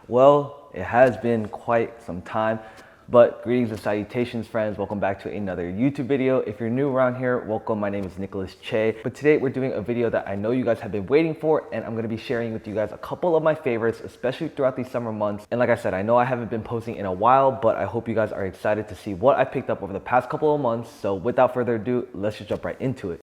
Well, it has been quite some time, but greetings and salutations, friends. Welcome back to another YouTube video. If you're new around here, welcome. My name is Nicolas Chae. But today we're doing a video that I know you guys have been waiting for, and I'm gonna be sharing with you guys a couple of my favorites, especially throughout these summer months. And like I said, I know I haven't been posting in a while, but I hope you guys are excited to see what I picked up over the past couple of months. So without further ado, let's just jump right into it.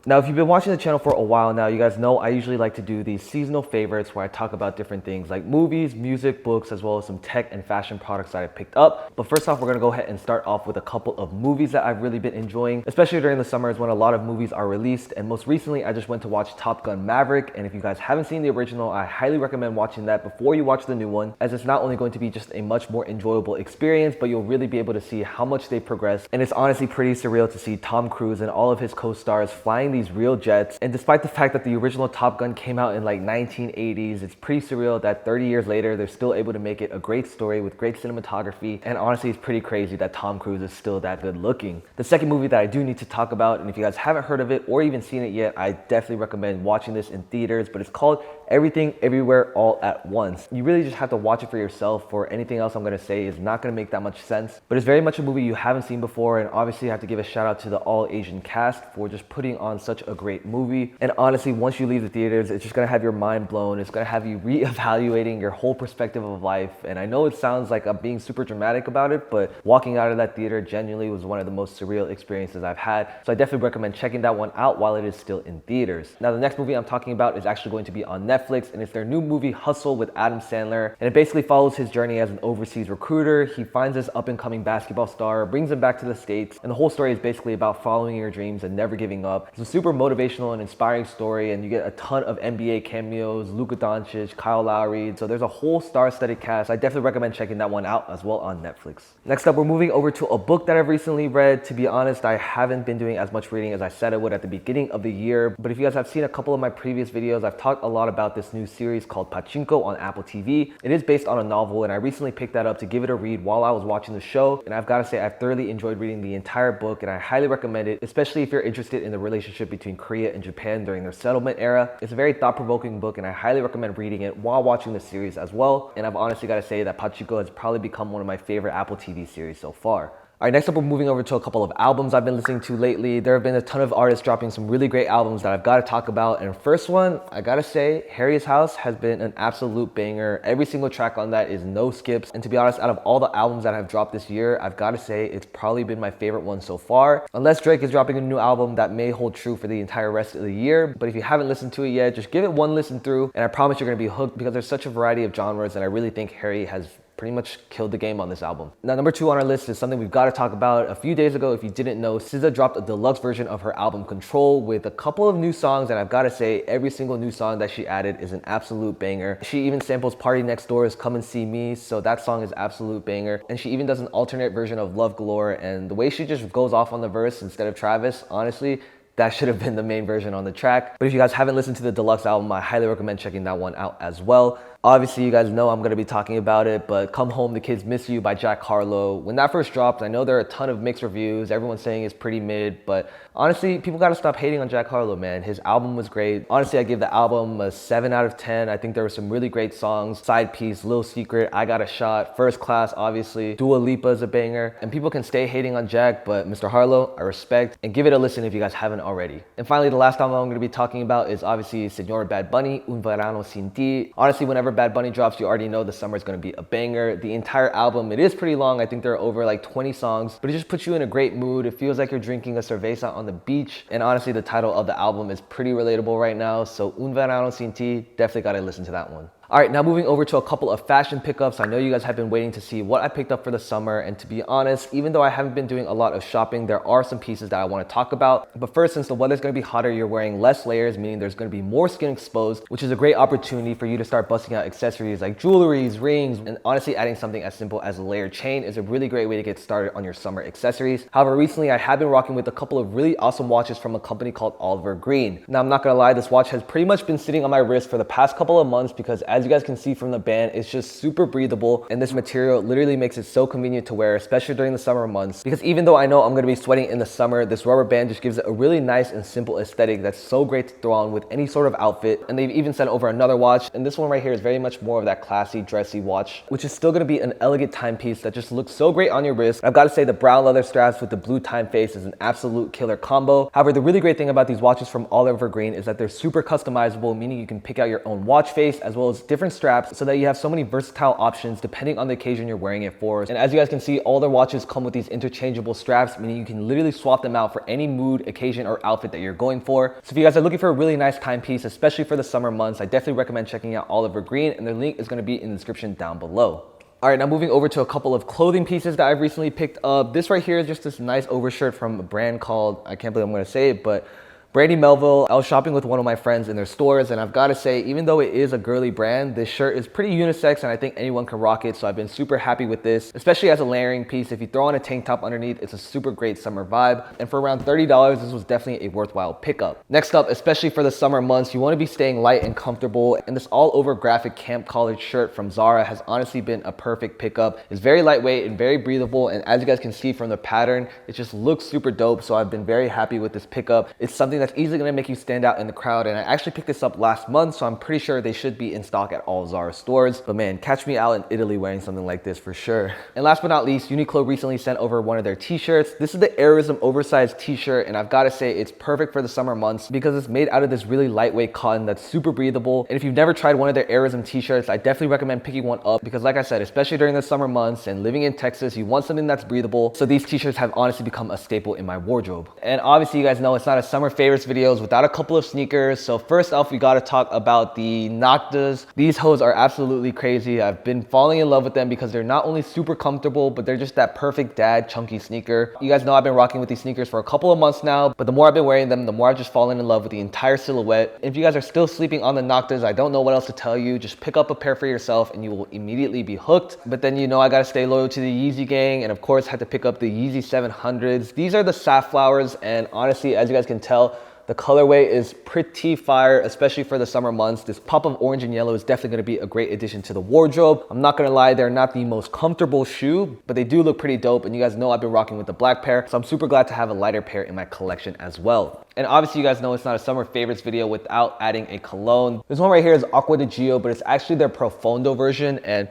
Now, if you've been watching the channel for a while now, you guys know I usually like to do these seasonal favorites where I talk about different things like movies, music, books, as well as some tech and fashion products that I picked up. But first off, we're gonna go ahead and start off with a couple of movies that I've really been enjoying, especially during the summers when a lot of movies are released. And most recently, I just went to watch Top Gun Maverick. And if you guys haven't seen the original, I highly recommend watching that before you watch the new one, as it's not only going to be just a much more enjoyable experience, but you'll really be able to see how much they've progressed. And it's honestly pretty surreal to see Tom Cruise and all of his co-stars flying these real jets. And despite the fact that the original Top Gun came out in like 1980s, it's pretty surreal that 30 years later, they're still able to make it a great story with great cinematography. And honestly, it's pretty crazy that Tom Cruise is still that good looking. The second movie that I do need to talk about, and if you guys haven't heard of it or even seen it yet, I definitely recommend watching this in theaters, but it's called Everything Everywhere All at Once. You really just have to watch it for yourself, for anything else I'm gonna say is not gonna make that much sense. But it's very much a movie you haven't seen before, and obviously I have to give a shout out to the all Asian cast for just putting on such a great movie. And honestly, once you leave the theaters, it's just gonna have your mind blown. It's gonna have you reevaluating your whole perspective of life. And I know it sounds like I'm being super dramatic about it, but walking out of that theater genuinely was one of the most surreal experiences I've had. So I definitely recommend checking that one out while it is still in theaters. Now, the next movie I'm talking about is actually going to be on Netflix, and it's their new movie Hustle with Adam Sandler. And it basically follows his journey as an overseas recruiter. He finds this up and coming basketball star, brings him back to the States, and the whole story is basically about following your dreams and never giving up. It's a super motivational and inspiring story, and you get a ton of NBA cameos, Luka Doncic, Kyle Lowry. So there's a whole star-studded cast. I definitely recommend checking that one out as well on Netflix. Next up, we're moving over to a book that I've recently read. To be honest, I haven't been doing as much reading as I said I would at the beginning of the year, but if you guys have seen a couple of my previous videos, I've talked a lot about this new series called Pachinko on Apple TV. It is based on a novel, and I recently picked that up to give it a read while I was watching the show, and I've got to say I've thoroughly enjoyed reading the entire book, and I highly recommend it, especially if you're interested in the relationship between Korea and Japan during their settlement era. It's a very thought-provoking book, and I highly recommend reading it while watching the series as well. And I've honestly got to say that Pachinko has probably become one of my favorite Apple TV series so far. All right, next up, we're moving over to a couple of albums I've been listening to lately. There have been a ton of artists dropping some really great albums that I've got to talk about. And first one, I gotta say, Harry's House has been an absolute banger. Every single track on that is no skips. And to be honest, out of all the albums that have dropped this year, I've got to say it's probably been my favorite one so far. Unless Drake is dropping a new album, that may hold true for the entire rest of the year. But if you haven't listened to it yet, just give it one listen through, and I promise you're gonna be hooked because there's such a variety of genres, and I really think Harry has pretty much killed the game on this album. Now, number 2 on our list is something we've got to talk about. A few days ago, if you didn't know, SZA dropped a deluxe version of her album Control with a couple of new songs, and I've got to say every single new song that she added is an absolute banger. She even samples Party Next Door's Come and See Me, so that song is absolute banger. And she even does an alternate version of Love Galore, and the way she just goes off on the verse instead of Travis, honestly, that should have been the main version on the track. But if you guys haven't listened to the deluxe album, I highly recommend checking that one out as well. Obviously, you guys know I'm gonna be talking about it, but Come Home, The Kids Miss You by Jack Harlow. When that first dropped, I know there are a ton of mixed reviews. Everyone's saying it's pretty mid, but honestly, people gotta stop hating on Jack Harlow, man. His album was great. Honestly, I give the album a 7 out of 10. I think there were some really great songs. Side Piece, Little Secret, I Got a Shot, First Class, obviously. Dua Lipa is a banger. And people can stay hating on Jack, but Mr. Harlow, I respect. And give it a listen if you guys haven't already. And finally, the last album I'm gonna be talking about is obviously Senor Bad Bunny, Un Verano Sin Ti. Honestly, whenever Bad Bunny drops, you already know the summer is going to be a banger. The entire album, it is pretty long. I think there are over like 20 songs, but it just puts you in a great mood. It feels like you're drinking a cerveza on the beach. And honestly, the title of the album is pretty relatable right now. So Un Verano Sin Ti, definitely got to listen to that one. All right, now moving over to a couple of fashion pickups. I know you guys have been waiting to see what I picked up for the summer, and to be honest, even though I haven't been doing a lot of shopping, there are some pieces that I want to talk about. But first, since the weather's going to be hotter, you're wearing less layers, meaning there's going to be more skin exposed, which is a great opportunity for you to start busting out accessories like jewelries, rings, and honestly, adding something as simple as a layered chain is a really great way to get started on your summer accessories. However, recently I have been rocking with a couple of really awesome watches from a company called Oliver Green. Now, I'm not going to lie, this watch has pretty much been sitting on my wrist for the past couple of months because, as as you guys can see from the band, it's just super breathable, and this material literally makes it so convenient to wear, especially during the summer months, because even though I know I'm gonna be sweating in the summer, this rubber band just gives it a really nice and simple aesthetic that's so great to throw on with any sort of outfit. And they've even sent over another watch, and this one right here is very much more of that classy, dressy watch, which is still gonna be an elegant timepiece that just looks so great on your wrist. I've gotta say, the brown leather straps with the blue time face is an absolute killer combo. However, the really great thing about these watches from Oliver Green is that they're super customizable, meaning you can pick out your own watch face as well as different straps, so that you have so many versatile options depending on the occasion you're wearing it for. And as you guys can see, all their watches come with these interchangeable straps, meaning you can literally swap them out for any mood, occasion, or outfit that you're going for. So if you guys are looking for a really nice timepiece, especially for the summer months, I definitely recommend checking out Oliver Green, and their link is going to be in the description down below. All right, now moving over to a couple of clothing pieces that I've recently picked up. This right here is just this nice overshirt from a brand called, I can't believe I'm going to say it, but Brandy Melville. I was shopping with one of my friends in their stores, and I've got to say, even though it is a girly brand, this shirt is pretty unisex and I think anyone can rock it. So I've been super happy with this, especially as a layering piece. If you throw on a tank top underneath, it's a super great summer vibe. And for around $30, this was definitely a worthwhile pickup. Next up, especially for the summer months, you want to be staying light and comfortable. And this all over graphic camp collared shirt from Zara has honestly been a perfect pickup. It's very lightweight and very breathable. And as you guys can see from the pattern, it just looks super dope. So I've been very happy with this pickup. It's something that's easily going to make you stand out in the crowd, and I actually picked this up last month, so I'm pretty sure they should be in stock at all Zara stores. But man, catch me out in Italy wearing something like this for sure. And last but not least, Uniqlo recently sent over one of their t-shirts. This is the Airism oversized t-shirt, and I've got to say, it's perfect for the summer months because it's made out of this really lightweight cotton that's super breathable. And if you've never tried one of their Airism t-shirts, I definitely recommend picking one up because, like I said, especially during the summer months and living in Texas, you want something that's breathable. So these t-shirts have honestly become a staple in my wardrobe. And obviously, you guys know it's not a summer favorites videos without a couple of sneakers. So first off, we got to talk about the Noctas. These hoes are absolutely crazy. I've been falling in love with them because they're not only super comfortable, but they're just that perfect dad chunky sneaker. You guys know I've been rocking with these sneakers for a couple of months now, but the more I've been wearing them, the more I've just fallen in love with the entire silhouette. If you guys are still sleeping on the Noctas, I don't know what else to tell you. Just pick up a pair for yourself and you will immediately be hooked. But then, you know, I got to stay loyal to the Yeezy gang, and of course had to pick up the Yeezy 700s. These are the safflowers, and honestly, as you guys can tell, the colorway is pretty fire, especially for the summer months. This pop of orange and yellow is definitely gonna be a great addition to the wardrobe. I'm not gonna lie, they're not the most comfortable shoe, but they do look pretty dope. And you guys know I've been rocking with the black pair, so I'm super glad to have a lighter pair in my collection as well. And obviously, you guys know it's not a summer favorites video without adding a cologne. This one right here is Acqua di Gio, but it's actually their Profondo version. And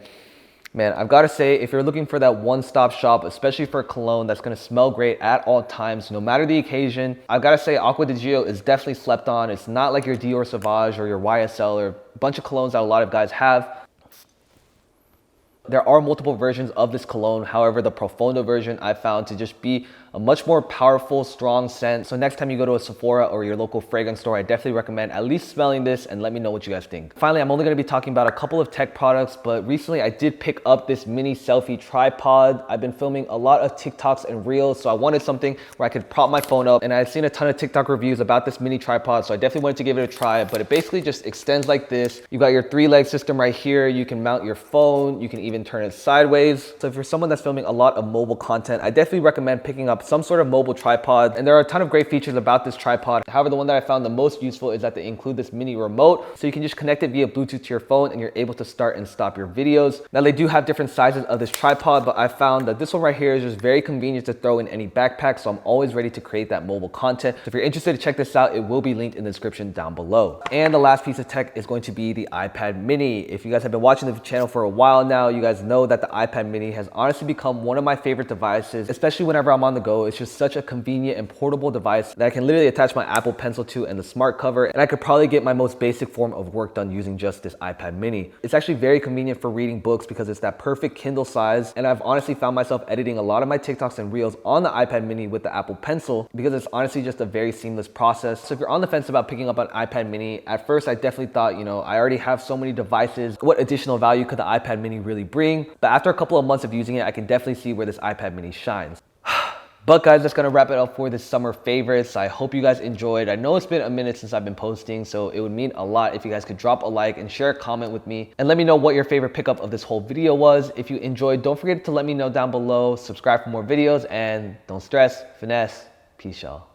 man, I've got to say, if you're looking for that one-stop shop, especially for cologne that's going to smell great at all times, no matter the occasion, I've got to say Acqua di Gio is definitely slept on. It's not like your Dior Sauvage or your YSL or a bunch of colognes that a lot of guys have. There are multiple versions of this cologne. However, the Profondo version I found to just be a much more powerful, strong scent. So next time you go to a Sephora or your local fragrance store, I definitely recommend at least smelling this and let me know what you guys think. Finally, I'm only gonna be talking about a couple of tech products, but recently I did pick up this mini selfie tripod. I've been filming a lot of TikToks and Reels, so I wanted something where I could prop my phone up, and I've seen a ton of TikTok reviews about this mini tripod, so I definitely wanted to give it a try. But it basically just extends like this. You got your 3-leg system right here. You can mount your phone. You can even turn it sideways. So if you're someone that's filming a lot of mobile content, I definitely recommend picking up some sort of mobile tripod. And there are a ton of great features about this tripod. However, the one that I found the most useful is that they include this mini remote, so you can just connect it via Bluetooth to your phone and you're able to start and stop your videos. Now, they do have different sizes of this tripod, but I found that this one right here is just very convenient to throw in any backpack, so I'm always ready to create that mobile content. So if you're interested to check this out, it will be linked in the description down below. And the last piece of tech is going to be the iPad mini. If you guys have been watching the channel for a while now, you guys know that the iPad mini has honestly become one of my favorite devices, especially whenever I'm on the go. It's just such a convenient and portable device that I can literally attach my Apple Pencil to and the smart cover, and I could probably get my most basic form of work done using just this iPad mini. It's actually very convenient for reading books because it's that perfect Kindle size, and I've honestly found myself editing a lot of my TikToks and Reels on the iPad mini with the Apple Pencil because it's honestly just a very seamless process. So if you're on the fence about picking up an iPad mini, at first I definitely thought, you know, I already have so many devices, what additional value could the iPad mini really bring? But after a couple of months of using it, I can definitely see where this iPad mini shines. But guys, that's gonna wrap it up for this summer favorites. I hope you guys enjoyed. I know it's been a minute since I've been posting, so it would mean a lot if you guys could drop a like and share a comment with me and let me know what your favorite pickup of this whole video was. If you enjoyed, don't forget to let me know down below, subscribe for more videos, and don't stress, finesse. Peace, y'all.